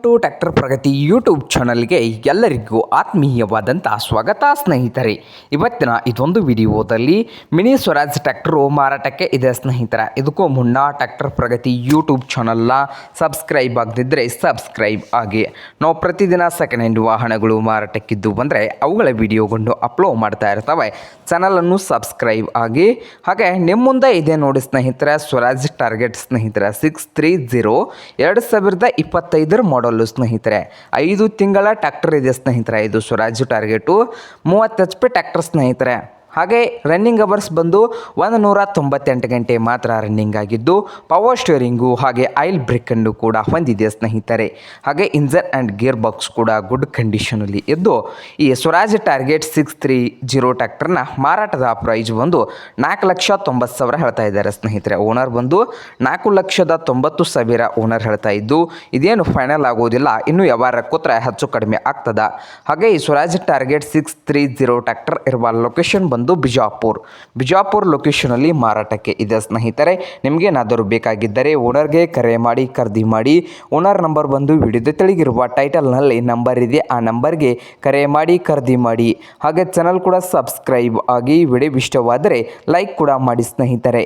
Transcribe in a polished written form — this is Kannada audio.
ಟು ಟ್ರ್ಯಾಕ್ಟರ್ ಪ್ರಗತಿ ಯೂಟ್ಯೂಬ್ ಚಾನಲ್ಗೆ ಎಲ್ಲರಿಗೂ ಆತ್ಮೀಯವಾದಂಥ ಸ್ವಾಗತ ಸ್ನೇಹಿತರೆ. ಇವತ್ತಿನ ಇದೊಂದು ವಿಡಿಯೋದಲ್ಲಿ ಮಿನಿ ಸ್ವರಾಜ್ ಟ್ರ್ಯಾಕ್ಟರು ಮಾರಾಟಕ್ಕೆ ಇದೆ ಸ್ನೇಹಿತರೆ. ಇದಕ್ಕೂ ಮುನ್ನ ಟ್ರ್ಯಾಕ್ಟರ್ ಪ್ರಗತಿ ಯೂಟ್ಯೂಬ್ ಚಾನಲ್ನ ಸಬ್ಸ್ಕ್ರೈಬ್ ಆಗದಿದ್ದರೆ ಸಬ್ಸ್ಕ್ರೈಬ್ ಆಗಿ. ನಾವು ಪ್ರತಿದಿನ ಸೆಕೆಂಡ್ ಹ್ಯಾಂಡ್ ವಾಹನಗಳು ಮಾರಾಟಕ್ಕಿದ್ದು ಬಂದರೆ ಅವುಗಳ ವಿಡಿಯೋಗೊಂಡು ಅಪ್ಲೋಡ್ ಮಾಡ್ತಾ ಇರ್ತವೆ. ಚಾನಲನ್ನು ಸಬ್ಸ್ಕ್ರೈಬ್ ಆಗಿ. ಹಾಗೆ ನಿಮ್ಮ ಮುಂದೆ ಇದೆ ನೋಡಿ ಸ್ನೇಹಿತರೆ, ಸ್ವರಾಜ್ ಟಾರ್ಗೆಟ್ ಸ್ನೇಹಿತರೆ 630 2025 ಮಾಡಲು ಸ್ನೇಹಿತರೆ. 5 ತಿಂಗಳ ಟ್ರ್ಯಾಕ್ಟರ್ ಇದೆ ಸ್ನೇಹಿತರೆ. ಇದು ಸ್ವರಾಜ್ ಟಾರ್ಗೆಟು 30 HP ಟ್ರ್ಯಾಕ್ಟರ್ ಸ್ನೇಹಿತರೆ. ಹಾಗೆ ರನ್ನಿಂಗ್ ಅವರ್ಸ್ ಬಂದು 198 ಗಂಟೆ ಮಾತ್ರ ರನ್ನಿಂಗ್ ಆಗಿದ್ದು, ಪವರ್ ಸ್ಟೇರಿಂಗು ಹಾಗೆ ಆಯಿಲ್ ಬ್ರೇಕನ್ನು ಕೂಡ ಹೊಂದಿದೆ ಸ್ನೇಹಿತರೆ. ಹಾಗೆ ಇಂಜನ್ ಆ್ಯಂಡ್ ಗೇರ್ ಬಾಕ್ಸ್ ಕೂಡ ಗುಡ್ ಕಂಡೀಷನಲ್ಲಿ ಇದ್ದು, ಈ ಸ್ವರಾಜ್ ಟಾರ್ಗೆಟ್ 630 ಟ್ರ್ಯಾಕ್ಟರ್ನ ಮಾರಾಟದ ಪ್ರೈಸ್ ಬಂದು 4,90,000 ಹೇಳ್ತಾ ಇದ್ದಾರೆ ಸ್ನೇಹಿತರೆ. ಓನರ್ ಬಂದು 4,90,000 ಓನರ್ ಹೇಳ್ತಾ ಇದ್ದು, ಇದೇನು ಫೈನಲ್ ಆಗೋದಿಲ್ಲ, ಇನ್ನು ವ್ಯವಹಾರ ಕೂತ್ರೆ ಹೆಚ್ಚು ಕಡಿಮೆ ಆಗ್ತದ. ಹಾಗೆ ಈ ಸ್ವರಾಜ್ ಟಾರ್ಗೆಟ್ 630 ಟ್ರ್ಯಾಕ್ಟರ್ ಇರುವ ಲೊಕೇಶನ್ ಬಂದು ಬಿಜಾಪುರ್ ಲೊಕೇಶನಲ್ಲಿ ಮಾರಾಟಕ್ಕೆ ಇದೆ ಸ್ನೇಹಿತರೆ. ನಿಮಗೇನಾದರೂ ಬೇಕಾಗಿದ್ದರೆ ಓನರ್ಗೆ ಕರೆ ಮಾಡಿ ಖರೀದಿ ಮಾಡಿ. ಓನರ್ ನಂಬರ್ ಬಂದು ವಿಡಿಯೋದ ತೆಳಗಿರುವ ಟೈಟಲ್ನಲ್ಲಿ ನಂಬರ್ ಇದೆ, ಆ ನಂಬರ್ಗೆ ಕರೆ ಮಾಡಿ ಖರೀದಿ ಮಾಡಿ. ಹಾಗೆ ಚಾನಲ್ ಕೂಡ ಸಬ್ಸ್ಕ್ರೈಬ್ ಆಗಿ. ವಿಡಿಯೋ ಇಷ್ಟವಾದರೆ ಲೈಕ್ ಕೂಡ ಮಾಡಿ ಸ್ನೇಹಿತರೆ.